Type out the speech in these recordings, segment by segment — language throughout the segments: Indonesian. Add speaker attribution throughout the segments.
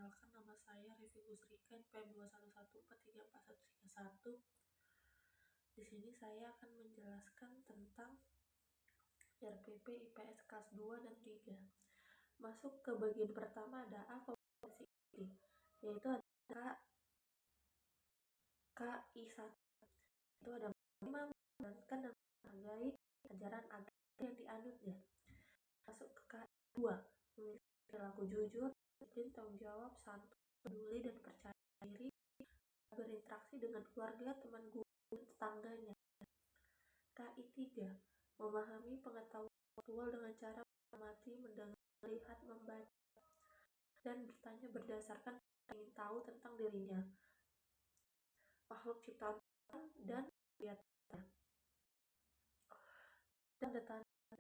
Speaker 1: Perkenalkan, nama saya Revi Gusrika, NPM 211434131. Di sini saya akan menjelaskan tentang RPP IPS kelas 2 dan 3. Masuk ke bagian pertama ada A, kompetensi inti, yaitu ada KI1. Itu ada menjalankan dan menghargai ajaran agama yang dianutnya. Masuk ke KI2, memiliki perilaku jujur, disiplin, tanggung jawab, santun, peduli, dan percaya diri, berinteraksi dengan keluarga, teman guru, dan tetangganya. KI3, memahami pengetahuan aktual dengan cara mengamati, mendengar, melihat, membaca, dan bertanya berdasarkan ingin tahu tentang dirinya, makhluk ciptaan dan kegiatannya,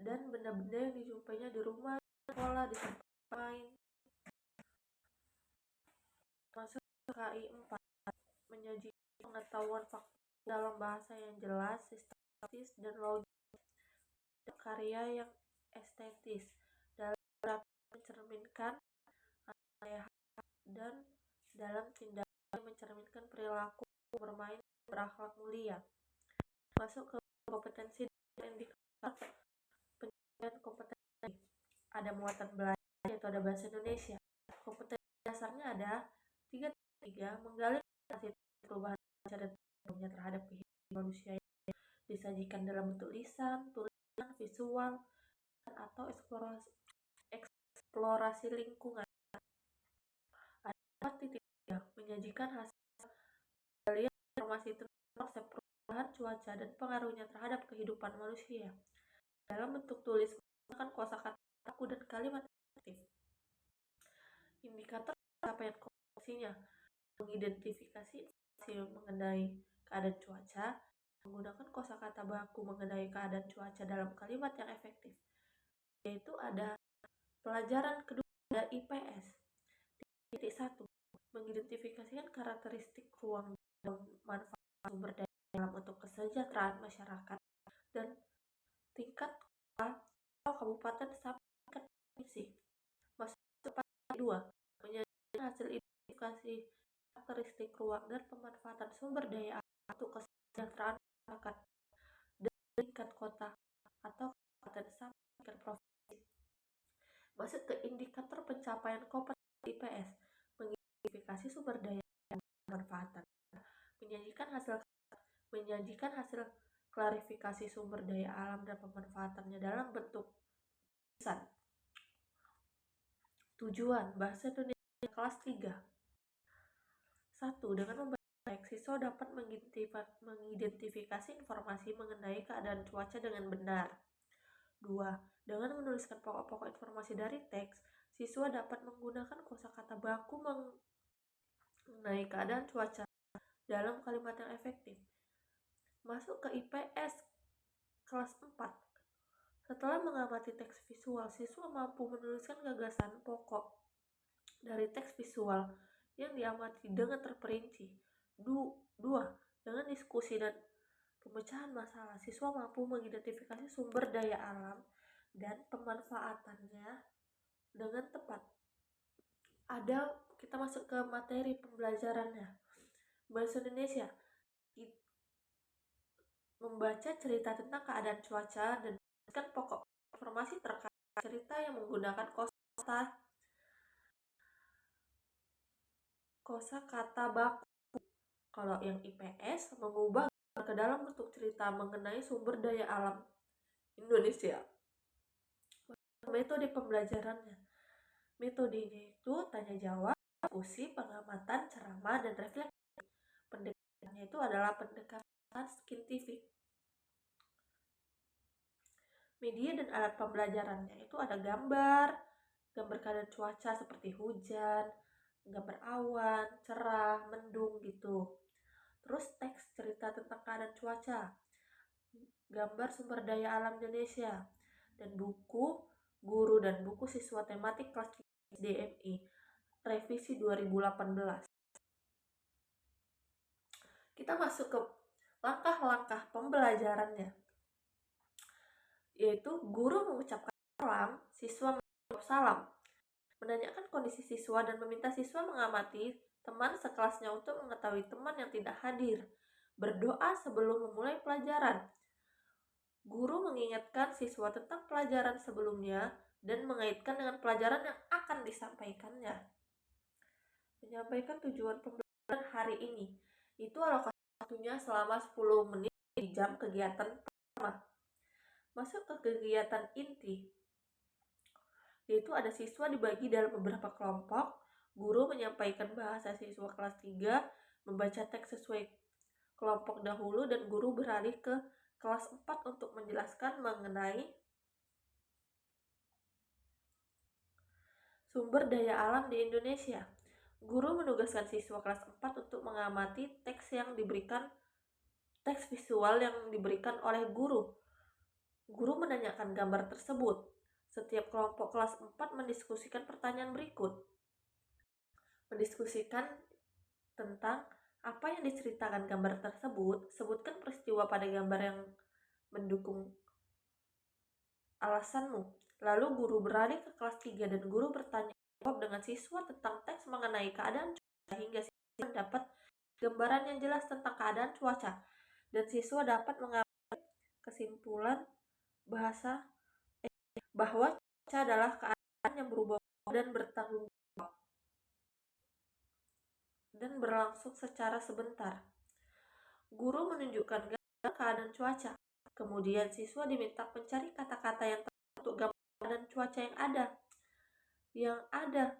Speaker 1: dan benda-benda yang dijumpainya di rumah, di sekolah, di tempat main. Masuk ke KI4, menyajikan pengetahuan fakta dalam bahasa yang jelas, sistematis, dan logis, dan karya yang estetis, dalam mencerminkan nilai dan dalam tindakan mencerminkan perilaku bermain berakhlak mulia. Masuk ke kompetensi dan indikator pencapaian kompetensi. Ada muatan belajar, yaitu ada bahasa Indonesia. Kompetensi dasarnya ada 3, menggali perubahan baca dan pengaruhnya terhadap kehidupan manusia yang disajikan dalam bentuk lisan, tulisan, visual, atau eksplorasi lingkungan. Ada 4.3, menyajikan hasil penggalian informasi tentang konsep perubahan cuaca dan pengaruhnya terhadap kehidupan manusia dalam bentuk tulis menggunakan kosakata baku dan kalimat efektif. Indikator pencapaian kompetensinya mengidentifikasi informasi mengenai keadaan cuaca menggunakan kosakata baku mengenai keadaan cuaca dalam kalimat yang efektif, yaitu ada pelajaran kedua ada IPS. Titik 1, mengidentifikasikan karakteristik ruang dan manfaat sumber daya alam untuk kesejahteraan masyarakat dan tingkat kota atau kabupaten sampai tingkat provinsi. Masuk ke 2, menyajikan hasil identifikasi karakteristik ruang dan pemanfaatan sumber daya alam untuk kesejahteraan masyarakat dan tingkat kota atau kabupaten sampai tingkat provinsi. Masuk ke indikator pencapaian kompetensi IPS, mengidentifikasi sumber daya dan pemanfaatan, menyajikan hasil klarifikasi sumber daya alam dan pemanfaatannya dalam bentuk tulisan. Tujuan bahasa Indonesia kelas 3. 1. Dengan membaca teks, siswa dapat mengidentifikasi informasi mengenai keadaan cuaca dengan benar. 2. Dengan menuliskan pokok-pokok informasi dari teks, siswa dapat menggunakan kosakata baku mengenai keadaan cuaca dalam kalimat yang efektif. Masuk ke IPS kelas 4. Setelah mengamati teks visual, siswa mampu menuliskan gagasan pokok dari teks visual yang diamati dengan terperinci. 2. Dengan diskusi dan pemecahan masalah, siswa mampu mengidentifikasi sumber daya alam dan pemanfaatannya dengan tepat. Kita masuk ke materi pembelajarannya. Bahasa Indonesia, membaca cerita tentang keadaan cuaca dan menuliskan pokok informasi terkait cerita yang menggunakan kosakata baku. Kalau yang IPS, mengubah ke dalam bentuk cerita mengenai sumber daya alam Indonesia. Metode pembelajarannya, metodenya itu tanya jawab, diskusi, pengamatan, ceramah, dan refleksi. Pendekatannya itu adalah pendekatan saintifik. Media dan alat pembelajarannya itu ada gambar keadaan cuaca seperti hujan, gambar awan, cerah, mendung gitu. Terus teks cerita tentang keadaan cuaca, gambar sumber daya alam Indonesia, dan buku guru dan buku siswa tematik kelas SDMI revisi 2018. Kita masuk ke langkah-langkah pembelajarannya, yaitu guru mengucapkan salam, siswa menjawab salam. menanyakan kondisi siswa dan meminta siswa mengamati teman sekelasnya untuk mengetahui teman yang tidak hadir, berdoa sebelum memulai pelajaran. Guru mengingatkan siswa tentang pelajaran sebelumnya dan mengaitkan dengan pelajaran yang akan disampaikannya. Menyampaikan tujuan pembelajaran hari ini. Itu alokasi waktunya selama 10 menit di jam kegiatan pertama. Masuk ke kegiatan inti, yaitu ada siswa dibagi dalam beberapa kelompok. Guru menyampaikan bahasa siswa kelas 3, membaca teks sesuai kelompok dahulu, dan guru beralih ke kelas 4 untuk menjelaskan mengenai sumber daya alam di Indonesia. Guru menugaskan siswa kelas 4 untuk mengamati teks visual yang diberikan oleh guru. Guru menanyakan gambar tersebut. Setiap kelompok kelas 4 mendiskusikan pertanyaan berikut. Mendiskusikan tentang apa yang diceritakan gambar tersebut, sebutkan peristiwa pada gambar yang mendukung alasanmu. Lalu guru beralih ke kelas 3 dan guru bertanya jawab dengan siswa tentang teks mengenai keadaan cuaca hingga siswa dapat gambaran yang jelas tentang keadaan cuaca dan siswa dapat mengambil kesimpulan bahwa cuaca adalah keadaan yang berubah dan bertanggung jawab dan berlangsung secara sebentar. Guru menunjukkan gambar keadaan cuaca. Kemudian siswa diminta mencari kata-kata yang tepat untuk gambar keadaan cuaca yang ada.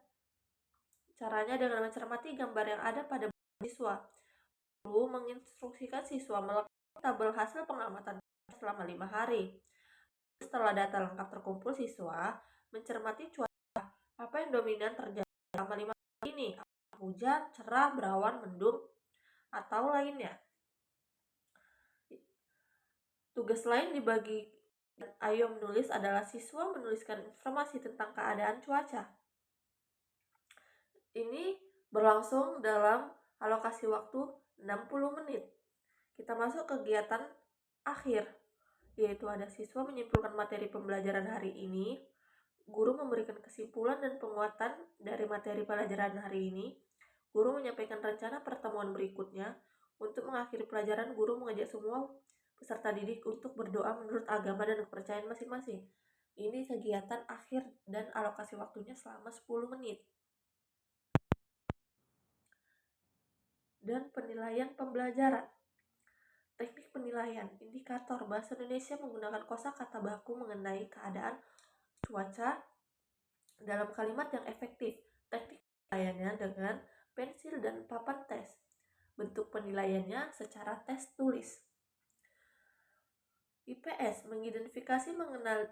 Speaker 1: Caranya dengan mencermati gambar yang ada pada siswa. Guru menginstruksikan siswa melengkapi tabel hasil pengamatan selama 5 hari. Setelah data lengkap terkumpul, siswa mencermati cuaca apa yang dominan terjadi selama 5 hari ini, hujan, cerah, berawan, mendung, atau lainnya. Tugas lain dibagi ayo menulis adalah siswa menuliskan informasi tentang keadaan cuaca. Ini berlangsung dalam alokasi waktu 60 menit. Kita masuk ke kegiatan akhir, yaitu ada siswa menyimpulkan materi pembelajaran hari ini. Guru memberikan kesimpulan dan penguatan dari materi pelajaran hari ini. Guru menyampaikan rencana pertemuan berikutnya. Untuk mengakhiri pelajaran, guru mengajak semua peserta didik untuk berdoa menurut agama dan kepercayaan masing-masing. Ini kegiatan akhir dan alokasi waktunya selama 10 menit. Dan penilaian pembelajaran. Teknik penilaian, indikator bahasa Indonesia menggunakan kosakata baku mengenai keadaan cuaca dalam kalimat yang efektif. Teknik penilaiannya dengan pensil dan papan tes. Bentuk penilaiannya secara tes tulis. IPS mengidentifikasi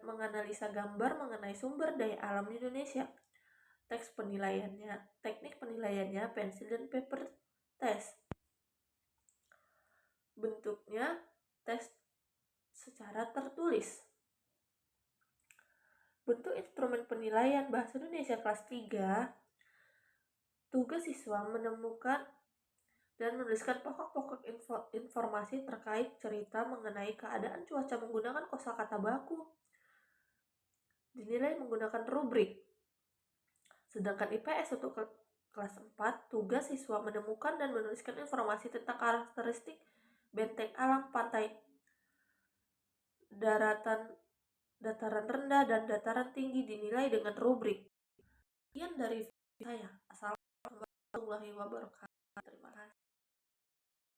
Speaker 1: menganalisa gambar mengenai sumber daya alam di Indonesia. Teknik penilaiannya pensil dan paper test. Bentuknya tes secara tertulis. Bentuk instrumen penilaian bahasa Indonesia kelas 3. Tugas siswa menemukan dan menuliskan pokok-pokok informasi terkait cerita mengenai keadaan cuaca menggunakan kosakata baku. Dinilai menggunakan rubrik. Sedangkan IPS untuk kelas 4, tugas siswa menemukan dan menuliskan informasi tentang karakteristik benteng alam pantai, dataran rendah dan dataran tinggi dinilai dengan rubrik. Sekian dari saya. Assalamualaikum warahmatullahi wabarakatuh. Terima kasih.